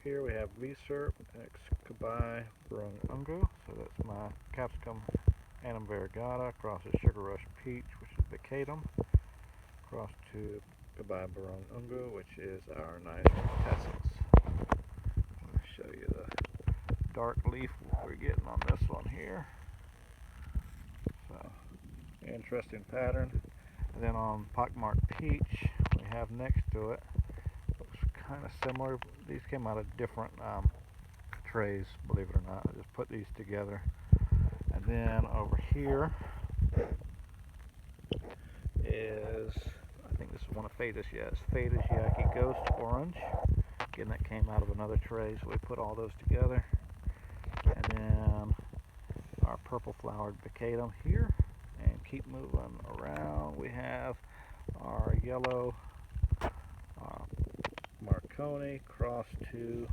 here we have VSRP X Cabai Burung Ungo. So that's my capsicum annuum variegata. Across is Sugar Rush Peach, which is baccatum. Across to Cabai Burung Ungo, which is our nice frutescens. I'll show you the dark leaf we're getting on this one here. So, interesting pattern. And then on pockmarked peach, we have next to it, looks kind of similar. These came out of different trays, believe it or not. I just put these together. And then over here is, I think this is one of Fata's, yes, Fata's Yaki Ghost Orange. Again, that came out of another tray, so we put all those together. And then our purple flowered baccatum here. And keep moving around. We have our yellow Marconi crossed to